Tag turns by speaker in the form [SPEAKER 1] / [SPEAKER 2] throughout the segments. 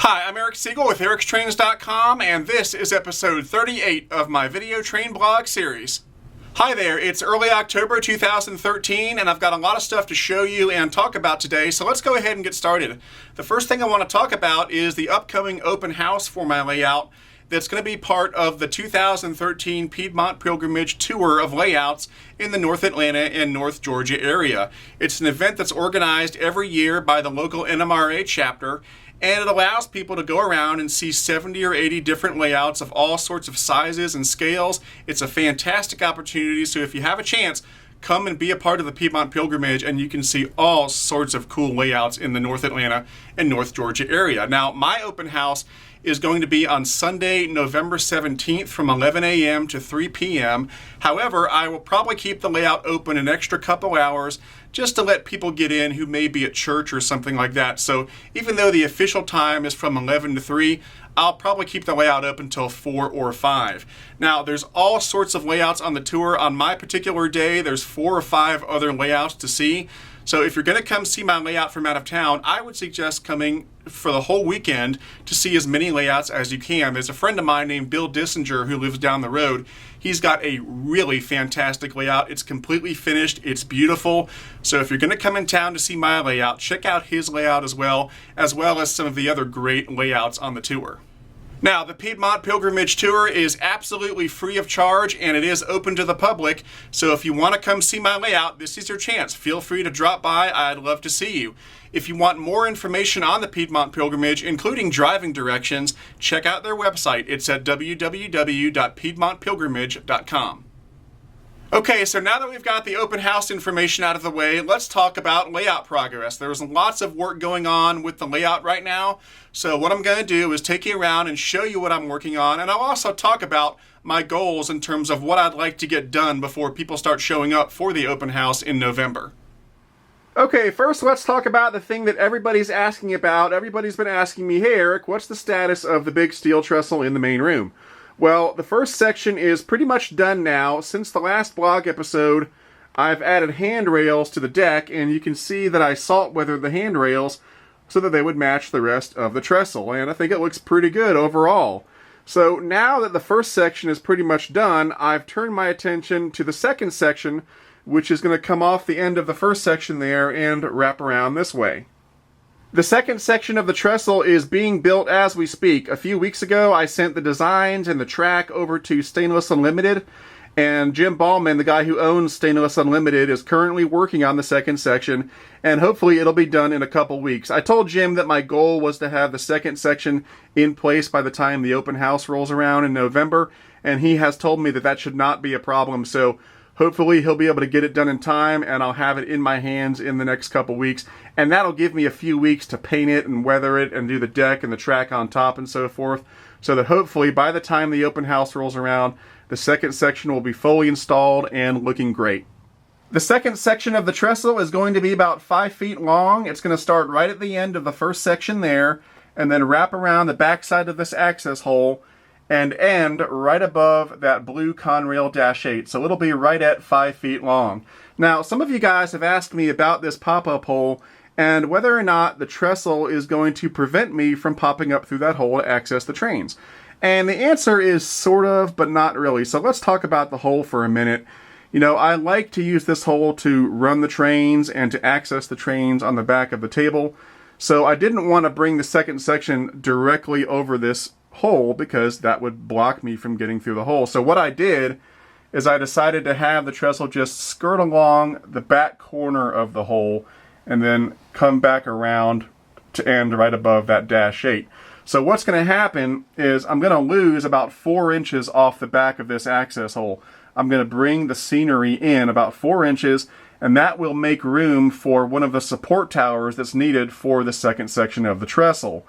[SPEAKER 1] Hi, I'm Eric Siegel with ericstrains.com, and this is episode 38 of my video train blog series. Hi there, it's early October 2013, and I've got a lot of stuff to show you and talk about today, so let's go ahead and get started. The first thing I want to talk about is the upcoming open house for my layout that's going to be part of the 2013 Piedmont Pilgrimage Tour of Layouts in the North Atlanta and North Georgia area. It's an event that's organized every year by the local NMRA chapter, and it allows people to go around and see 70 or 80 different layouts of all sorts of sizes and scales. It's a fantastic opportunity, so if you have a chance, come and be a part of the Piedmont Pilgrimage, and you can see all sorts of cool layouts in the North Atlanta and North Georgia area. Now, my open house is going to be on Sunday, November 17th from 11 a.m. to 3 p.m. However, I will probably keep the layout open an extra couple hours just to let people get in who may be at church or something like that. So even though the official time is from 11 to 3, I'll probably keep the layout up until 4 or 5. Now, there's all sorts of layouts on the tour. On my particular day, there's 4 or 5 other layouts to see. So if you're going to come see my layout from out of town, I would suggest coming for the whole weekend to see as many layouts as you can. There's a friend of mine named Bill Dissinger who lives down the road. He's got a really fantastic layout. It's completely finished. It's beautiful. So if you're going to come in town to see my layout, check out his layout as well as some of the other great layouts on the tour. Now, the Piedmont Pilgrimage Tour is absolutely free of charge, and it is open to the public, so if you want to come see my layout, this is your chance. Feel free to drop by. I'd love to see you. If you want more information on the Piedmont Pilgrimage, including driving directions, check out their website. It's at www.piedmontpilgrimage.com. Okay, so now that we've got the open house information out of the way, let's talk about layout progress. There's lots of work going on with the layout right now, so what I'm going to do is take you around and show you what I'm working on, and I'll also talk about my goals in terms of what I'd like to get done before people start showing up for the open house in November. Okay, first let's talk about the thing that everybody's asking about. Everybody's been asking me, hey Eric, what's the status of the big steel trestle in the main room? Well, the first section is pretty much done now. Since the last blog episode, I've added handrails to the deck, and you can see that I salt weathered the handrails so that they would match the rest of the trestle, and I think it looks pretty good overall. So now that the first section is pretty much done, I've turned my attention to the second section, which is going to come off the end of the first section there and wrap around this way. The second section of the trestle is being built as we speak. A few weeks ago, I sent the designs and the track over to Stainless Unlimited, and Jim Ballman, the guy who owns Stainless Unlimited, is currently working on the second section, and hopefully it'll be done in a couple weeks. I told Jim that my goal was to have the second section in place by the time the open house rolls around in November, and he has told me that that should not be a problem, so hopefully he'll be able to get it done in time, and I'll have it in my hands in the next couple weeks. And that'll give me a few weeks to paint it and weather it and do the deck and the track on top and so forth. So that hopefully by the time the open house rolls around, the second section will be fully installed and looking great. The second section of the trestle is going to be about 5 feet long. It's going to start right at the end of the first section there, and then wrap around the backside of this access hole and end right above that blue Conrail Dash 8. So it'll be right at 5 feet long. Now, some of you guys have asked me about this pop-up hole and whether or not the trestle is going to prevent me from popping up through that hole to access the trains. And the answer is sort of, but not really. So let's talk about the hole for a minute. You know, I like to use this hole to run the trains and to access the trains on the back of the table. So I didn't want to bring the second section directly over this hole because that would block me from getting through the hole. So what I did is I decided to have the trestle just skirt along the back corner of the hole and then come back around to end right above that Dash 8. So what's going to happen is I'm going to lose about 4 inches off the back of this access hole. I'm going to bring the scenery in about 4 inches, and that will make room for one of the support towers that's needed for the second section of the trestle.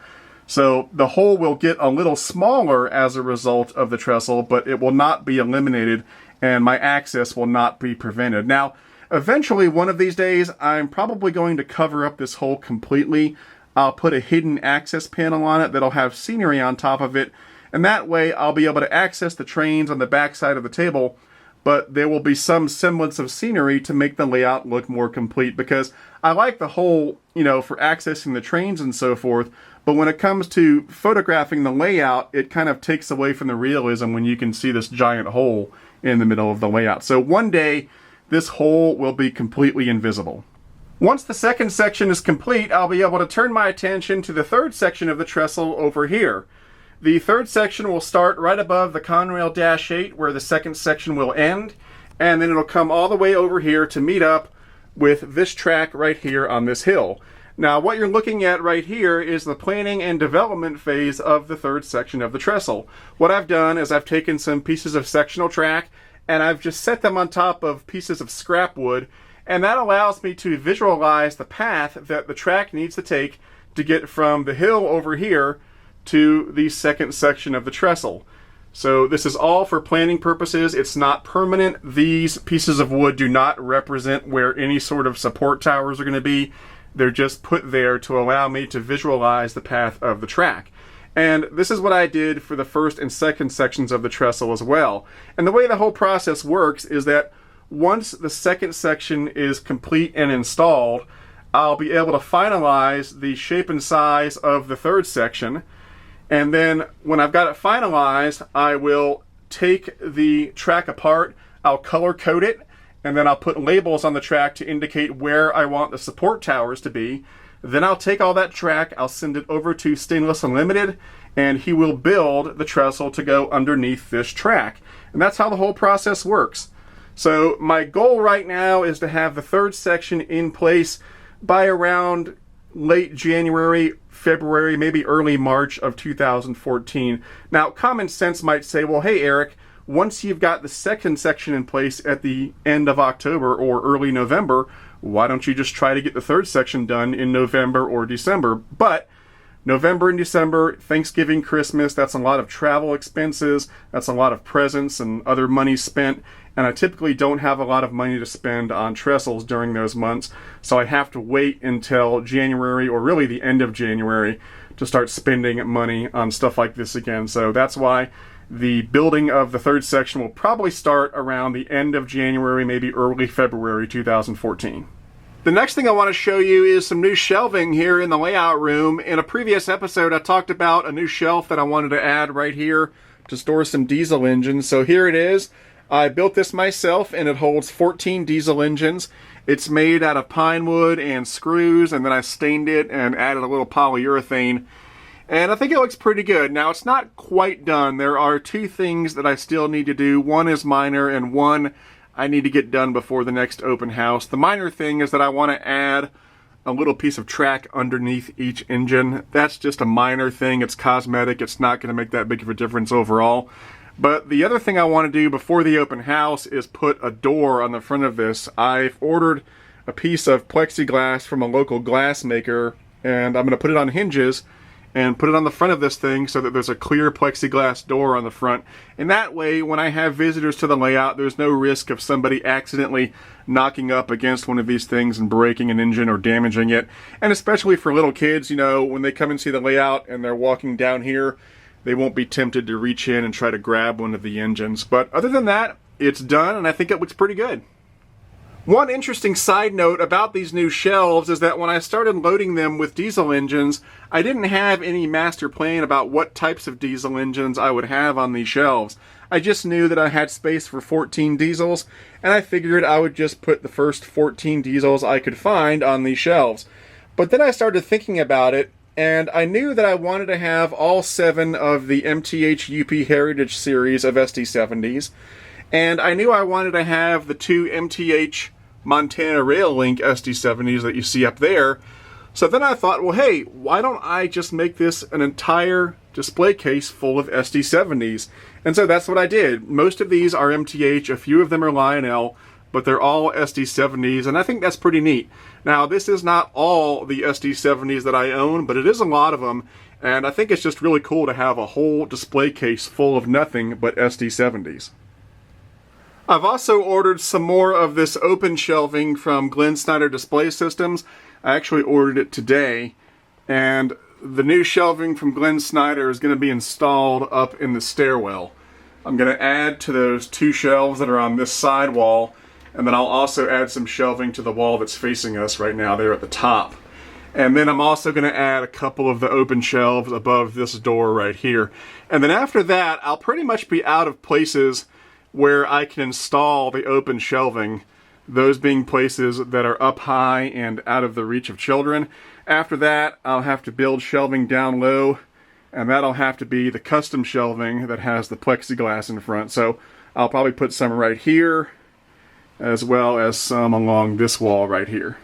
[SPEAKER 1] So the hole will get a little smaller as a result of the trestle, but it will not be eliminated, and my access will not be prevented. Now, eventually, one of these days, I'm probably going to cover up this hole completely. I'll put a hidden access panel on it that'll have scenery on top of it, and that way I'll be able to access the trains on the back side of the table, but there will be some semblance of scenery to make the layout look more complete, because I like the hole, you know, for accessing the trains and so forth, But when it comes to photographing the layout, it kind of takes away from the realism when you can see this giant hole in the middle of the layout. So one day, this hole will be completely invisible. Once the second section is complete, I'll be able to turn my attention to the third section of the trestle over here. The third section will start right above the Conrail Dash 8 where the second section will end, and then it'll come all the way over here to meet up with this track right here on this hill. Now what you're looking at right here is the planning and development phase of the third section of the trestle. What I've done is I've taken some pieces of sectional track and I've just set them on top of pieces of scrap wood, and that allows me to visualize the path that the track needs to take to get from the hill over here to the second section of the trestle. So this is all for planning purposes. It's not permanent. These pieces of wood do not represent where any sort of support towers are going to be. They're just put there to allow me to visualize the path of the track. And this is what I did for the first and second sections of the trestle as well. And the way the whole process works is that once the second section is complete and installed, I'll be able to finalize the shape and size of the third section. And then when I've got it finalized, I will take the track apart, I'll color code it, and then I'll put labels on the track to indicate where I want the support towers to be. Then I'll take all that track, I'll send it over to Stainless Unlimited, and he will build the trestle to go underneath this track. And that's how the whole process works. So my goal right now is to have the third section in place by around late January, February, maybe early March of 2014. Now, common sense might say, well, hey, Eric, once you've got the second section in place at the end of October or early November, why don't you just try to get the third section done in November or December? But November and December, Thanksgiving, Christmas, that's a lot of travel expenses, that's a lot of presents and other money spent, and I typically don't have a lot of money to spend on trestles during those months, so I have to wait until January, or really the end of January, to start spending money on stuff like this again. So that's why the building of the third section will probably start around the end of January, maybe early February 2014. The next thing I want to show you is some new shelving here in the layout room. In a previous episode, I talked about a new shelf that I wanted to add right here to store some diesel engines. So here it is. I built this myself, and it holds 14 diesel engines. It's made out of pine wood and screws, and then I stained it and added a little polyurethane. And I think it looks pretty good. Now, it's not quite done. There are two things that I still need to do. One is minor, and one I need to get done before the next open house. The minor thing is that I want to add a little piece of track underneath each engine. That's just a minor thing. It's cosmetic. It's not going to make that big of a difference overall. But the other thing I want to do before the open house is put a door on the front of this. I've ordered a piece of plexiglass from a local glass maker, and I'm going to put it on hinges and put it on the front of this thing so that there's a clear plexiglass door on the front. And that way, when I have visitors to the layout, there's no risk of somebody accidentally knocking up against one of these things and breaking an engine or damaging it. And especially for little kids, you know, when they come and see the layout and they're walking down here, they won't be tempted to reach in and try to grab one of the engines. But other than that, it's done, and I think it looks pretty good. One interesting side note about these new shelves is that when I started loading them with diesel engines, I didn't have any master plan about what types of diesel engines I would have on these shelves. I just knew that I had space for 14 diesels, and I figured I would just put the first 14 diesels I could find on these shelves. But then I started thinking about it, and I knew that I wanted to have all 7 of the MTH UP Heritage series of SD70s, and I knew I wanted to have the 2 MTH Montana Rail Link SD70s that you see up there. So then I thought, well, hey, why don't I just make this an entire display case full of SD70s? And so that's what I did. Most of these are MTH, a few of them are Lionel, but they're all SD70s, and I think that's pretty neat. Now, this is not all the SD70s that I own, but it is a lot of them, and I think it's just really cool to have a whole display case full of nothing but SD70s. I've also ordered some more of this open shelving from Glenn Snyder Display Systems. I actually ordered it today, and the new shelving from Glenn Snyder is going to be installed up in the stairwell. I'm going to add to those 2 shelves that are on this side wall, and then I'll also add some shelving to the wall that's facing us right now there at the top. And then I'm also going to add a couple of the open shelves above this door right here. And then after that, I'll pretty much be out of places where I can install the open shelving, those being places that are up high and out of the reach of children. After that, I'll have to build shelving down low, and that'll have to be the custom shelving that has the plexiglass in front. So I'll probably put some right here, as well as some along this wall right here.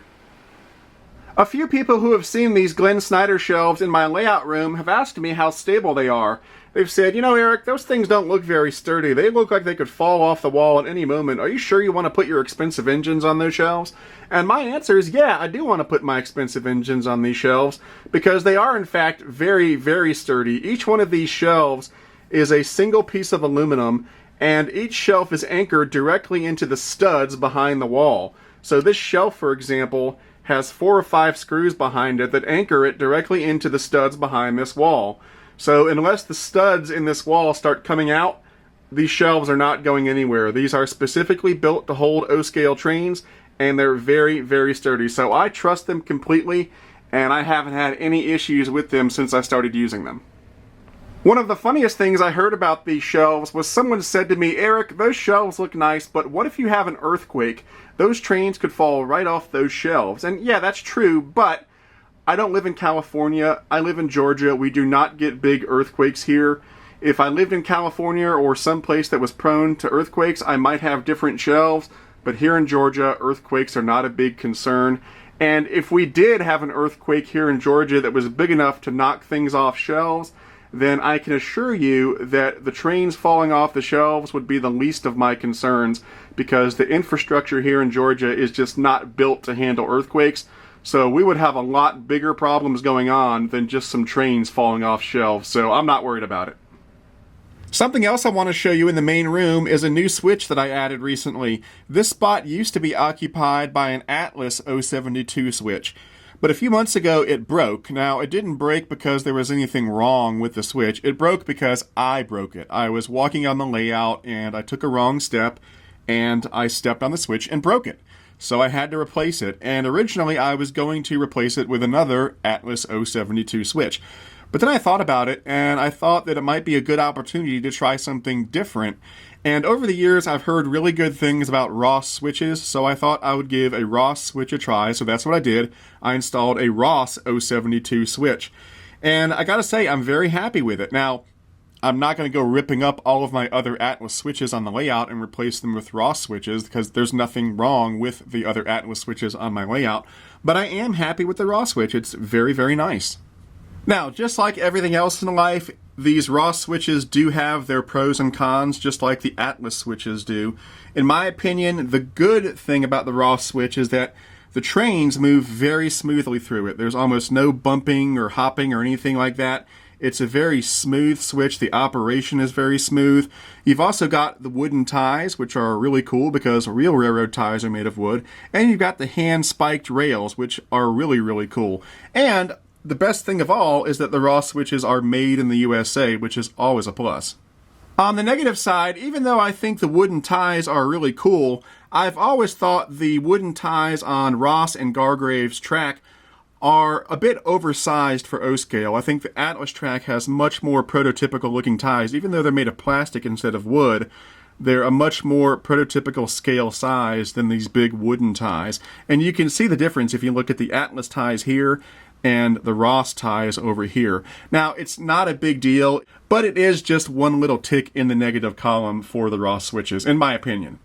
[SPEAKER 1] A few people who have seen these Glenn Snyder shelves in my layout room have asked me how stable they are. They've said, you know, Eric, those things don't look very sturdy. They look like they could fall off the wall at any moment. Are you sure you want to put your expensive engines on those shelves? And my answer is, yeah, I do want to put my expensive engines on these shelves because they are, in fact, very, very sturdy. Each one of these shelves is a single piece of aluminum, and each shelf is anchored directly into the studs behind the wall. So this shelf, for example, has 4 or 5 screws behind it that anchor it directly into the studs behind this wall. So unless the studs in this wall start coming out, these shelves are not going anywhere. These are specifically built to hold O-scale trains, and they're very, very sturdy. So I trust them completely, and I haven't had any issues with them since I started using them. One of the funniest things I heard about these shelves was someone said to me, Eric, those shelves look nice, but what if you have an earthquake? Those trains could fall right off those shelves. And yeah, that's true, but I don't live in California. I live in Georgia. We do not get big earthquakes here. If I lived in California or someplace that was prone to earthquakes, I might have different shelves, but here in Georgia, earthquakes are not a big concern. And if we did have an earthquake here in Georgia that was big enough to knock things off shelves, then I can assure you that the trains falling off the shelves would be the least of my concerns, because the infrastructure here in Georgia is just not built to handle earthquakes. So we would have a lot bigger problems going on than just some trains falling off shelves, so I'm not worried about it. Something else I want to show you in the main room is a new switch that I added recently. This spot used to be occupied by an Atlas 072 switch. But a few months ago, it broke. Now, it didn't break because there was anything wrong with the switch. It broke because I broke it. I was walking on the layout, and I took a wrong step, and I stepped on the switch and broke it. So I had to replace it. And originally, I was going to replace it with another Atlas 072 switch. But then I thought about it, and I thought that it might be a good opportunity to try something different. And over the years, I've heard really good things about Ross switches, so I thought I would give a Ross switch a try, so that's what I did. I installed a Ross 072 switch. And I gotta say, I'm very happy with it. Now, I'm not going to go ripping up all of my other Atlas switches on the layout and replace them with Ross switches, because there's nothing wrong with the other Atlas switches on my layout. But I am happy with the Ross switch. It's very, very nice. Now, just like everything else in life, these Ross switches do have their pros and cons, just like the Atlas switches do. In my opinion, the good thing about the Ross switch is that the trains move very smoothly through it. There's almost no bumping or hopping or anything like that. It's a very smooth switch. The operation is very smooth. You've also got the wooden ties, which are really cool because real railroad ties are made of wood. And you've got the hand-spiked rails, which are really, really cool. And the best thing of all is that the Ross switches are made in the USA, which is always a plus. On the negative side, even though I think the wooden ties are really cool, I've always thought the wooden ties on Ross and Gargrave's track are a bit oversized for O-scale. I think the Atlas track has much more prototypical looking ties. Even though they're made of plastic instead of wood, they're a much more prototypical scale size than these big wooden ties. And you can see the difference if you look at the Atlas ties here and the Ross ties over here. Now, it's not a big deal, but it is just one little tick in the negative column for the Ross switches, in my opinion.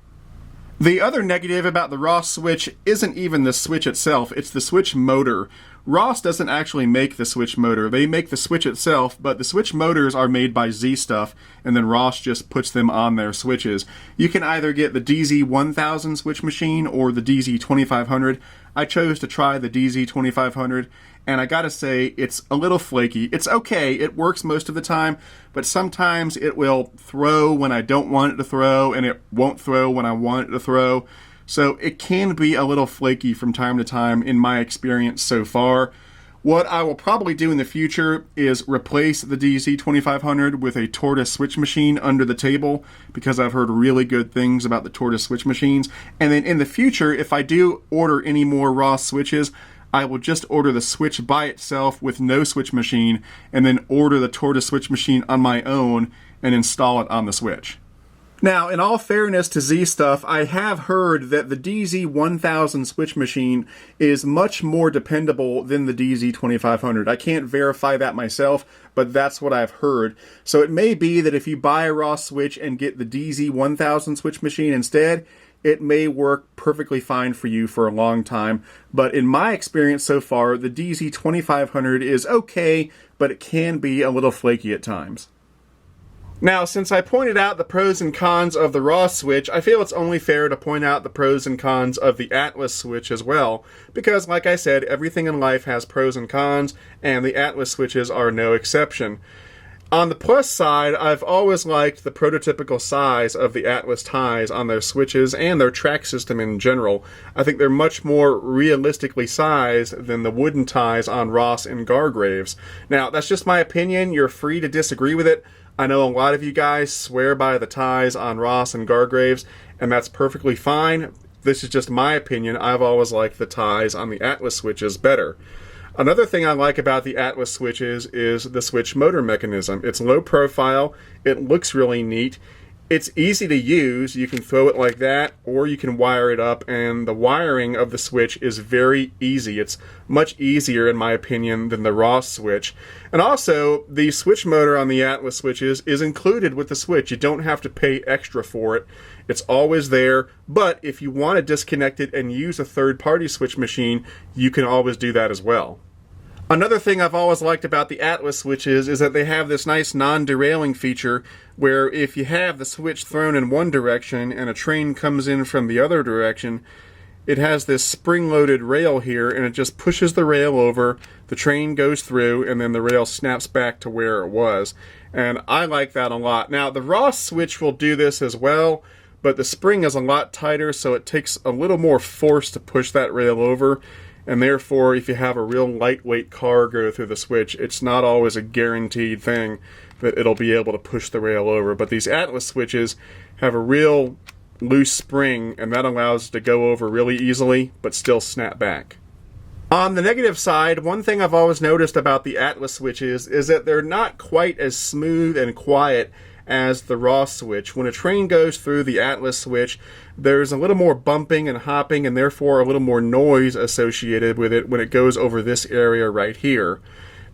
[SPEAKER 1] The other negative about the Ross switch isn't even the switch itself, it's the switch motor. Ross doesn't actually make the switch motor. They make the switch itself, but the switch motors are made by Z-Stuff, and then Ross just puts them on their switches. You can either get the DZ1000 switch machine or the DZ2500. I chose to try the DZ2500, and I gotta say, it's a little flaky. It's okay, it works most of the time, but sometimes it will throw when I don't want it to throw, and it won't throw when I want it to throw. So it can be a little flaky from time to time in my experience so far. What I will probably do in the future is replace the DZ2500 with a Tortoise switch machine under the table, because I've heard really good things about the Tortoise switch machines. And then in the future, if I do order any more Ross switches, I will just order the switch by itself with no switch machine, and then order the Tortoise switch machine on my own and install it on the switch. Now, in all fairness to Z Stuff, I have heard that the DZ1000 switch machine is much more dependable than the DZ2500. I can't verify that myself, but that's what I've heard. So it may be that if you buy a Ross switch and get the DZ1000 switch machine instead, it may work perfectly fine for you for a long time. But in my experience so far, the DZ2500 is okay, but it can be a little flaky at times. Now, since I pointed out the pros and cons of the Ross switch, I feel it's only fair to point out the pros and cons of the Atlas switch as well, because like I said, everything in life has pros and cons, and the Atlas switches are no exception. On the plus side, I've always liked the prototypical size of the Atlas ties on their switches and their track system in general. I think they're much more realistically sized than the wooden ties on Ross and Gargraves. Now, that's just my opinion. You're free to disagree with it. I know a lot of you guys swear by the ties on Ross and Gargraves, and that's perfectly fine. This is just my opinion. I've always liked the ties on the Atlas switches better. Another thing I like about the Atlas switches is the switch motor mechanism. It's low profile, it looks really neat, it's easy to use. You can throw it like that, or you can wire it up, and the wiring of the switch is very easy. It's much easier, in my opinion, than the Ross switch. And also, the switch motor on the Atlas switches is included with the switch. You don't have to pay extra for it. It's always there, but if you want to disconnect it and use a third-party switch machine, you can always do that as well. Another thing I've always liked about the Atlas switches is that they have this nice non-derailing feature where if you have the switch thrown in one direction and a train comes in from the other direction, it has this spring-loaded rail here and it just pushes the rail over, the train goes through, and then the rail snaps back to where it was. And I like that a lot. Now, the Ross switch will do this as well, but the spring is a lot tighter, so it takes a little more force to push that rail over. And therefore, if you have a real lightweight car go through the switch, it's not always a guaranteed thing that it'll be able to push the rail over. But these Atlas switches have a real loose spring, and that allows it to go over really easily, but still snap back. On the negative side, one thing I've always noticed about the Atlas switches is that they're not quite as smooth and quiet as the Ross switch. When a train goes through the Atlas switch, there's a little more bumping and hopping and therefore a little more noise associated with it when it goes over this area right here.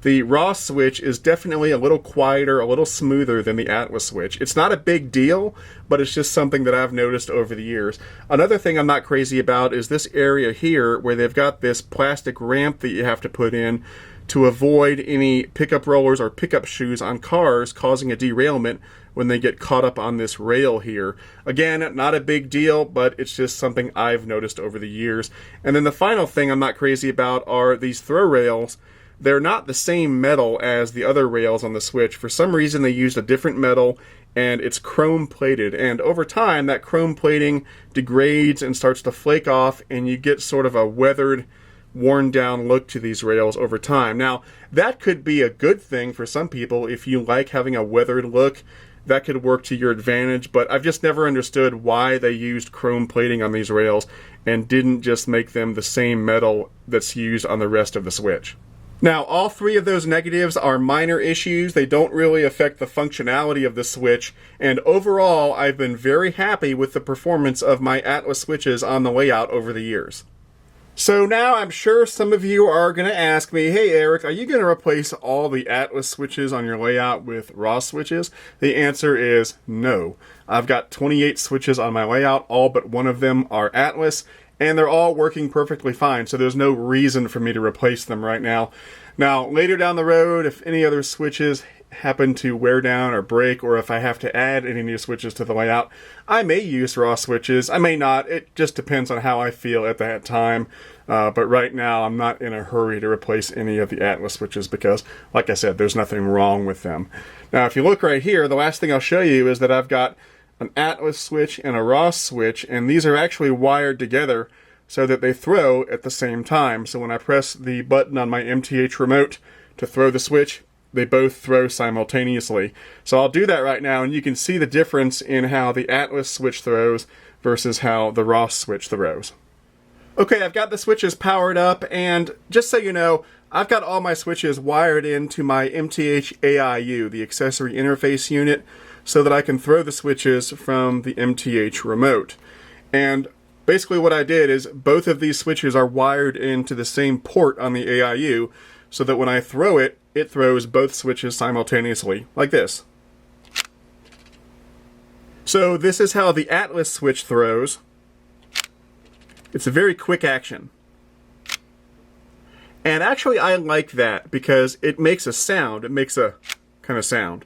[SPEAKER 1] The Ross switch is definitely a little quieter, a little smoother than the Atlas switch. It's not a big deal, but it's just something that I've noticed over the years. Another thing I'm not crazy about is this area here where they've got this plastic ramp that you have to put in to avoid any pickup rollers or pickup shoes on cars causing a derailment when they get caught up on this rail here. Again, not a big deal, but it's just something I've noticed over the years. And then the final thing I'm not crazy about are these throw rails. They're not the same metal as the other rails on the switch. For some reason, they used a different metal, and it's chrome plated. And over time, that chrome plating degrades and starts to flake off, and you get sort of a weathered, worn down look to these rails over time. Now, that could be a good thing for some people. If you like having a weathered look, that could work to your advantage, but I've just never understood why they used chrome plating on these rails and didn't just make them the same metal that's used on the rest of the switch. Now, all three of those negatives are minor issues. They don't really affect the functionality of the switch, and overall, I've been very happy with the performance of my Atlas switches on the layout over the years. So now I'm sure some of you are going to ask me, hey Eric, are you going to replace all the Atlas switches on your layout with Ross switches? The answer is no. I've got 28 switches on my layout, all but one of them are Atlas, and they're all working perfectly fine, so there's no reason for me to replace them right now. Now, later down the road, if any other switches happen to wear down or break, or if I have to add any new switches to the layout, I may use Ross switches. I may not. It just depends on how I feel at that time. But right now, I'm not in a hurry to replace any of the Atlas switches because, like I said, there's nothing wrong with them. Now, if you look right here, the last thing I'll show you is that I've got an Atlas switch and a Ross switch, and these are actually wired together so that they throw at the same time. So when I press the button on my MTH remote to throw the switch, they both throw simultaneously. So I'll do that right now, and you can see the difference in how the Atlas switch throws versus how the Ross switch throws. Okay, I've got the switches powered up, and just so you know, I've got all my switches wired into my MTH AIU, the accessory interface unit, so that I can throw the switches from the MTH remote. And basically what I did is both of these switches are wired into the same port on the AIU, so that when I throw it, it throws both switches simultaneously, like this. So this is how the Atlas switch throws. It's a very quick action. And actually I like that because it makes a sound. It makes a kind of sound.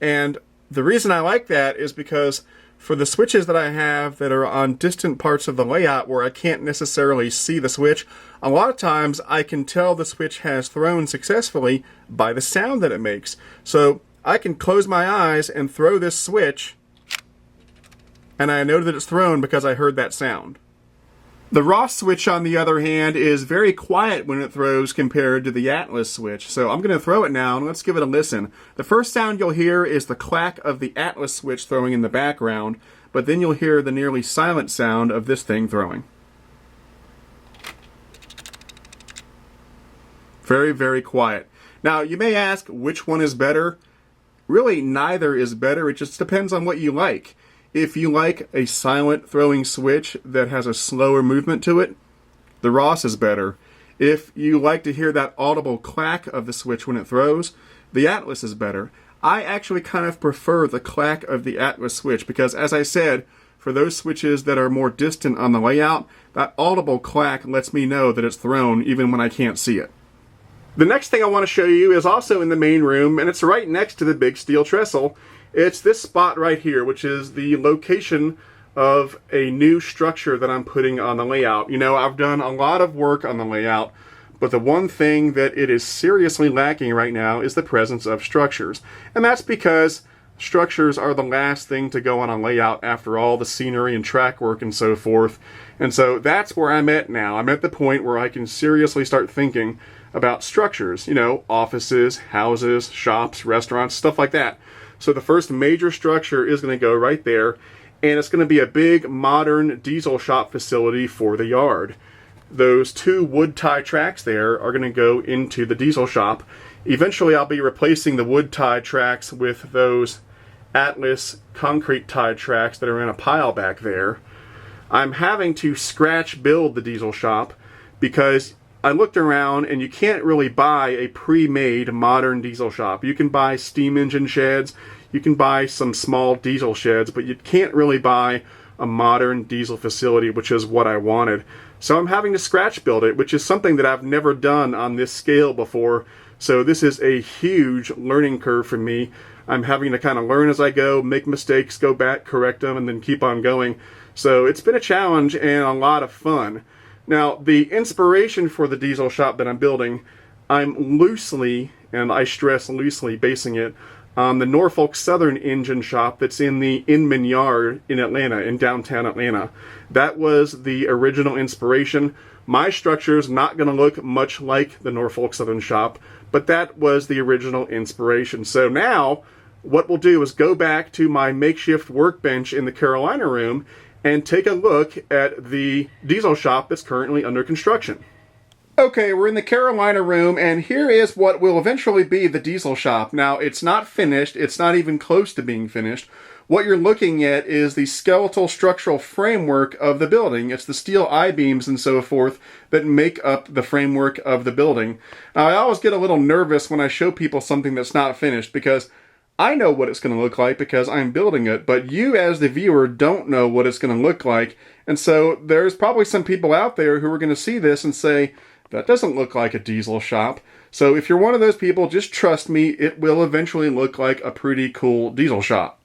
[SPEAKER 1] And the reason I like that is because for the switches that I have that are on distant parts of the layout where I can't necessarily see the switch, a lot of times I can tell the switch has thrown successfully by the sound that it makes. So I can close my eyes and throw this switch, and I know that it's thrown because I heard that sound. The Ross switch, on the other hand, is very quiet when it throws compared to the Atlas switch. So I'm going to throw it now, and let's give it a listen. The first sound you'll hear is the clack of the Atlas switch throwing in the background, but then you'll hear the nearly silent sound of this thing throwing. Very, very quiet. Now, you may ask which one is better. Really, neither is better. It just depends on what you like. If you like a silent throwing switch that has a slower movement to it, the Ross is better. If you like to hear that audible clack of the switch when it throws, the Atlas is better. I actually kind of prefer the clack of the Atlas switch because, as I said, for those switches that are more distant on the layout, that audible clack lets me know that it's thrown even when I can't see it. The next thing I want to show you is also in the main room, and it's right next to the big steel trestle. It's this spot right here, which is the location of a new structure that I'm putting on the layout. You know, I've done a lot of work on the layout, but the one thing that it is seriously lacking right now is the presence of structures. And that's because structures are the last thing to go on a layout after all the scenery and track work and so forth. And so that's where I'm at now. I'm at the point where I can seriously start thinking about structures. You know, offices, houses, shops, restaurants, stuff like that. So the first major structure is going to go right there, and it's going to be a big modern diesel shop facility for the yard. Those two wood tie tracks there are going to go into the diesel shop. Eventually I'll be replacing the wood tie tracks with those Atlas concrete tie tracks that are in a pile back there. I'm having to scratch build the diesel shop because I looked around and you can't really buy a pre-made modern diesel shop. You can buy steam engine sheds, you can buy some small diesel sheds, but you can't really buy a modern diesel facility, which is what I wanted. So I'm having to scratch build it, which is something that I've never done on this scale before. So this is a huge learning curve for me. I'm having to kind of learn as I go, make mistakes, go back, correct them, and then keep on going. So it's been a challenge and a lot of fun. Now, the inspiration for the diesel shop that I'm building, I'm loosely, and I stress loosely, basing it on the Norfolk Southern engine shop that's in the Inman Yard in Atlanta, in downtown Atlanta. That was the original inspiration. My structure's not going to look much like the Norfolk Southern shop, but that was the original inspiration. So now, what we'll do is go back to my makeshift workbench in the Carolina room and take a look at the diesel shop that's currently under construction. Okay, we're in the Carolina room, and here is what will eventually be the diesel shop. Now, it's not finished. It's not even close to being finished. What you're looking at is the skeletal structural framework of the building. It's the steel I-beams and so forth that make up the framework of the building. Now, I always get a little nervous when I show people something that's not finished because I know what it's going to look like because I'm building it, but you as the viewer don't know what it's going to look like. And so there's probably some people out there who are going to see this and say, that doesn't look like a diesel shop. So if you're one of those people, just trust me, it will eventually look like a pretty cool diesel shop.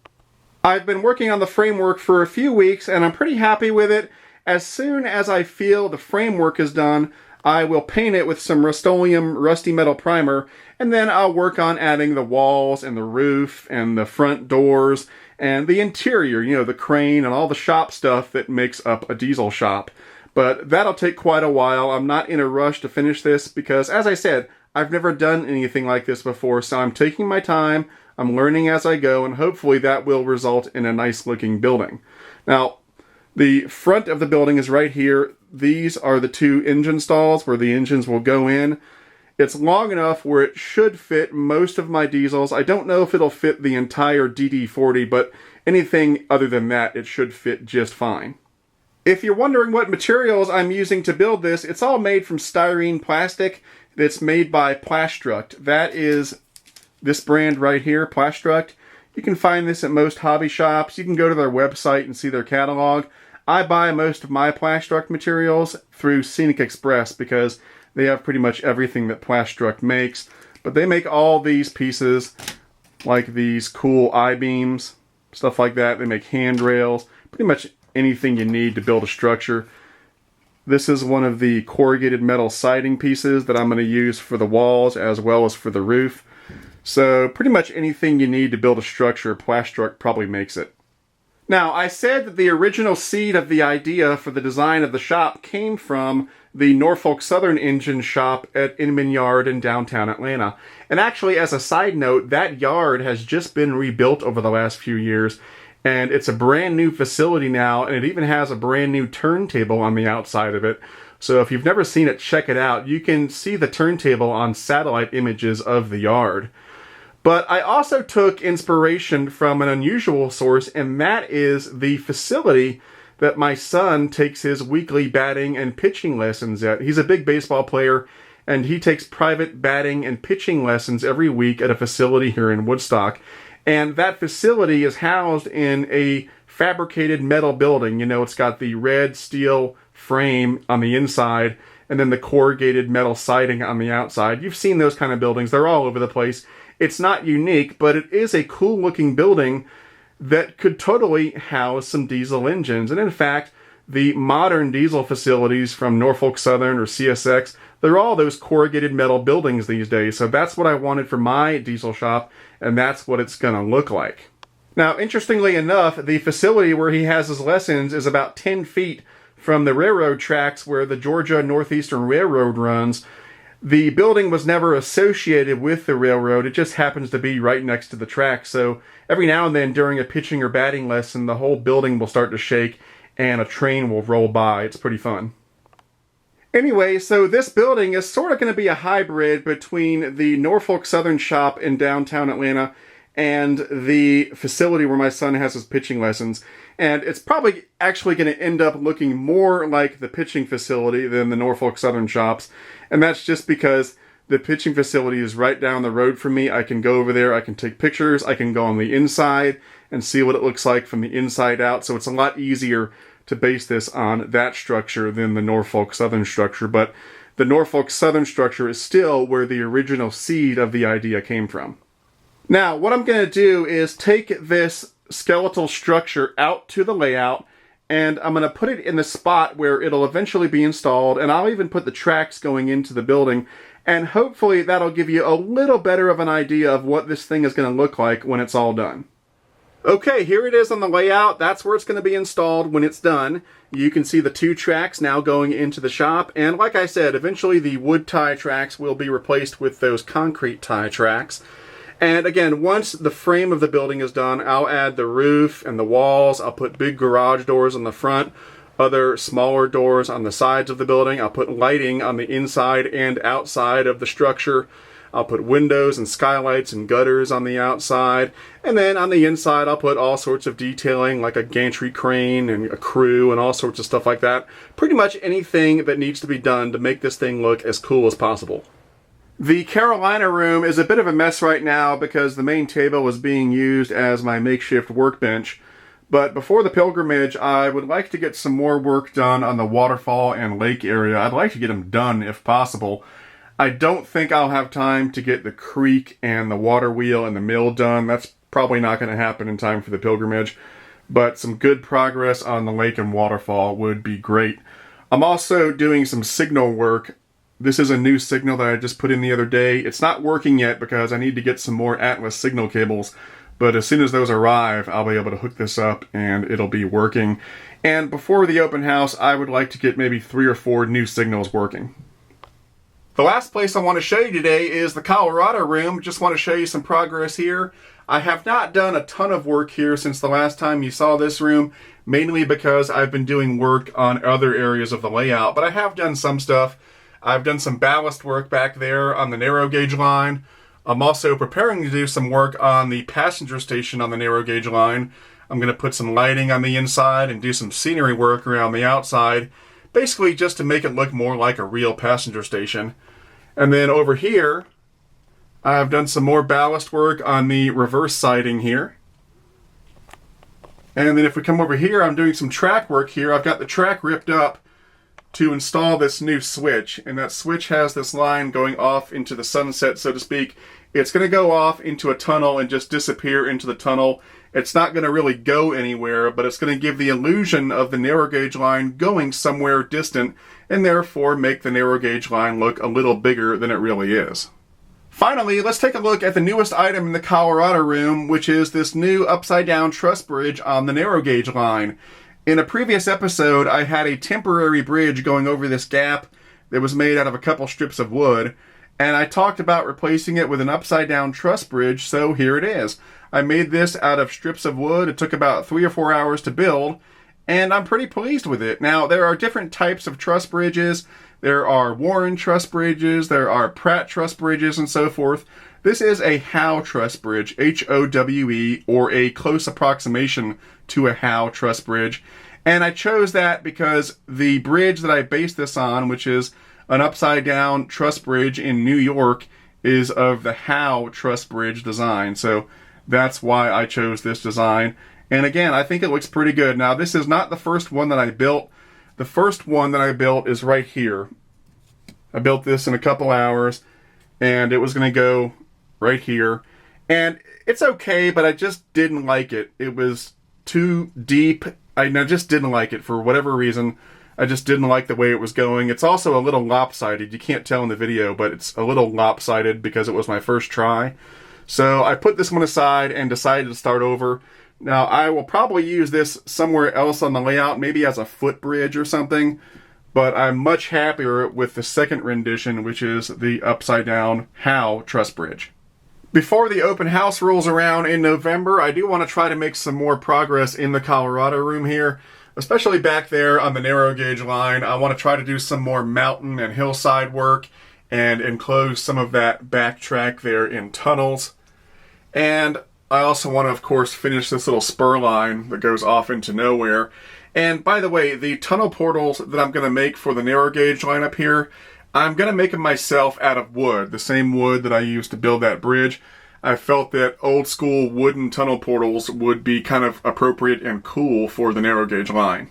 [SPEAKER 1] I've been working on the framework for a few weeks and I'm pretty happy with it. As soon as I feel the framework is done, I will paint it with some Rust-Oleum Rusty Metal Primer, and then I'll work on adding the walls and the roof and the front doors and the interior, you know, the crane and all the shop stuff that makes up a diesel shop. But that'll take quite a while. I'm not in a rush to finish this because, as I said, I've never done anything like this before, so I'm taking my time, I'm learning as I go, and hopefully that will result in a nice looking building. Now, The front of the building is right here. These are the two engine stalls where the engines will go in. It's long enough where it should fit most of my diesels. I don't know if it'll fit the entire DD40, but anything other than that, it should fit just fine. If you're wondering what materials I'm using to build this, it's all made from styrene plastic that's made by Plastruct. That is this brand right here, Plastruct. You can find this at most hobby shops. You can go to their website and see their catalog. I buy most of my Plastruct materials through Scenic Express because they have pretty much everything that Plastruct makes. But they make all these pieces, like these cool I-beams, stuff like that. They make handrails, pretty much anything you need to build a structure. This is one of the corrugated metal siding pieces that I'm going to use for the walls as well as for the roof. So pretty much anything you need to build a structure, Plastruct probably makes it. Now, I said that the original seed of the idea for the design of the shop came from the Norfolk Southern engine shop at Inman Yard in downtown Atlanta. And actually, as a side note, that yard has just been rebuilt over the last few years. And it's a brand new facility now, and it even has a brand new turntable on the outside of it. So if you've never seen it, check it out. You can see the turntable on satellite images of the yard. But I also took inspiration from an unusual source, and that is the facility that my son takes his weekly batting and pitching lessons at. He's a big baseball player, and he takes private batting and pitching lessons every week at a facility here in Woodstock. And that facility is housed in a fabricated metal building. You know, it's got the red steel frame on the inside and then the corrugated metal siding on the outside. You've seen those kind of buildings. They're all over the place. It's not unique, but it is a cool looking building that could totally house some diesel engines. And in fact, the modern diesel facilities from Norfolk Southern or CSX, they're all those corrugated metal buildings these days. So that's what I wanted for my diesel shop, and that's what it's going to look like. Now, interestingly enough, the facility where he has his lessons is about 10 feet from the railroad tracks where the Georgia Northeastern Railroad runs. The building was never associated with the railroad. It just happens to be right next to the track. So every now and then during a pitching or batting lesson, the whole building will start to shake and a train will roll by. It's pretty fun. Anyway, so this building is sort of going to be a hybrid between the Norfolk Southern shop in downtown Atlanta and the facility where my son has his pitching lessons. And it's probably actually going to end up looking more like the pitching facility than the Norfolk Southern shops. And that's just because the pitching facility is right down the road from me. I can go over there, I can take pictures, I can go on the inside and see what it looks like from the inside out. So it's a lot easier to base this on that structure than the Norfolk Southern structure. But the Norfolk Southern structure is still where the original seed of the idea came from. Now, what I'm going to do is take this skeletal structure out to the layout, and I'm going to put it in the spot where it'll eventually be installed, and I'll even put the tracks going into the building, and hopefully that'll give you a little better of an idea of what this thing is going to look like when it's all done. Okay, here it is on the layout. That's where it's going to be installed when it's done. You can see the two tracks now going into the shop, and like I said, eventually the wood tie tracks will be replaced with those concrete tie tracks. And again, once the frame of the building is done, I'll add the roof and the walls. I'll put big garage doors on the front, other smaller doors on the sides of the building. I'll put lighting on the inside and outside of the structure. I'll put windows and skylights and gutters on the outside. And then on the inside, I'll put all sorts of detailing like a gantry crane and a crew and all sorts of stuff like that. Pretty much anything that needs to be done to make this thing look as cool as possible. The Carolina room is a bit of a mess right now because the main table is being used as my makeshift workbench. But before the pilgrimage, I would like to get some more work done on the waterfall and lake area. I'd like to get them done if possible. I don't think I'll have time to get the creek and the water wheel and the mill done. That's probably not going to happen in time for the pilgrimage. But some good progress on the lake and waterfall would be great. I'm also doing some signal work. This is a new signal that I just put in the other day. It's not working yet because I need to get some more Atlas signal cables. But as soon as those arrive, I'll be able to hook this up and it'll be working. And before the open house, I would like to get maybe 3 or 4 new signals working. The last place I want to show you today is the Colorado room. Just want to show you some progress here. I have not done a ton of work here since the last time you saw this room, mainly because I've been doing work on other areas of the layout, but I have done some stuff. I've done some ballast work back there on the narrow gauge line. I'm also preparing to do some work on the passenger station on the narrow gauge line. I'm going to put some lighting on the inside and do some scenery work around the outside, basically just to make it look more like a real passenger station. And then over here, I've done some more ballast work on the reverse siding here. And then if we come over here, I'm doing some track work here. I've got the track ripped up to install this new switch, and that switch has this line going off into the sunset, so to speak. It's going to go off into a tunnel and just disappear into the tunnel. It's not going to really go anywhere, but it's going to give the illusion of the narrow gauge line going somewhere distant, and therefore make the narrow gauge line look a little bigger than it really is. Finally, let's take a look at the newest item in the Colorado room, which is this new upside-down truss bridge on the narrow gauge line. In a previous episode, I had a temporary bridge going over this gap that was made out of a couple strips of wood, and I talked about replacing it with an upside-down truss bridge, so here it is. I made this out of strips of wood. It took about 3 or 4 hours to build, and I'm pretty pleased with it. Now, there are different types of truss bridges. There are Warren truss bridges, there are Pratt truss bridges, and so forth. This is a Howe truss bridge, H-O-W-E, or a close approximation to a Howe truss bridge. And I chose that because the bridge that I based this on, which is an upside-down truss bridge in New York, is of the Howe truss bridge design. So that's why I chose this design. And again, I think it looks pretty good. Now, this is not the first one that I built. The first one that I built is right here. I built this in a couple hours, and it was going to go right here. And it's okay, but I just didn't like it. It was too deep. I just didn't like it for whatever reason. I just didn't like the way it was going. It's also a little lopsided. You can't tell in the video, but it's a little lopsided because it was my first try. So I put this one aside and decided to start over. Now, I will probably use this somewhere else on the layout, maybe as a footbridge or something, but I'm much happier with the second rendition, which is the upside-down Howe truss bridge. Before the open house rolls around in November, I do want to try to make some more progress in the Colorado room here, especially back there on the narrow gauge line. I want to try to do some more mountain and hillside work and enclose some of that backtrack there in tunnels. And I also want to, of course, finish this little spur line that goes off into nowhere. And by the way, the tunnel portals that I'm going to make for the narrow gauge line up here, I'm going to make them myself out of wood, the same wood that I used to build that bridge. I felt that old school wooden tunnel portals would be kind of appropriate and cool for the narrow gauge line.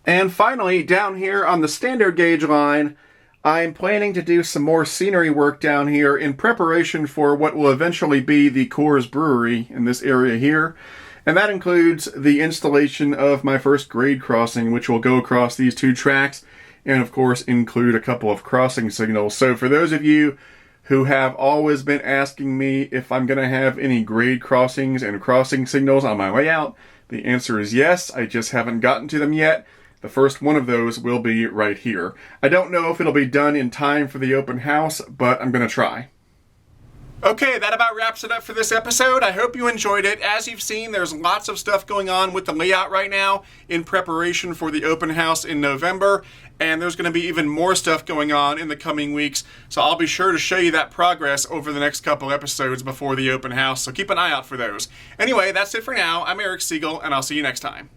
[SPEAKER 1] And finally, down here on the standard gauge line, I'm planning to do some more scenery work down here in preparation for what will eventually be the Coors Brewery in this area here. And that includes the installation of my first grade crossing, which will go across these two tracks, and of course include a couple of crossing signals. So for those of you who have always been asking me if I'm going to have any grade crossings and crossing signals on my way out, the answer is yes. I just haven't gotten to them yet. The first one of those will be right here. I don't know if it'll be done in time for the open house, but I'm going to try. Okay, that about wraps it up for this episode. I hope you enjoyed it. As you've seen, there's lots of stuff going on with the layout right now in preparation for the open house in November, and there's going to be even more stuff going on in the coming weeks, so I'll be sure to show you that progress over the next couple episodes before the open house, so keep an eye out for those. Anyway, that's it for now. I'm Eric Siegel, and I'll see you next time.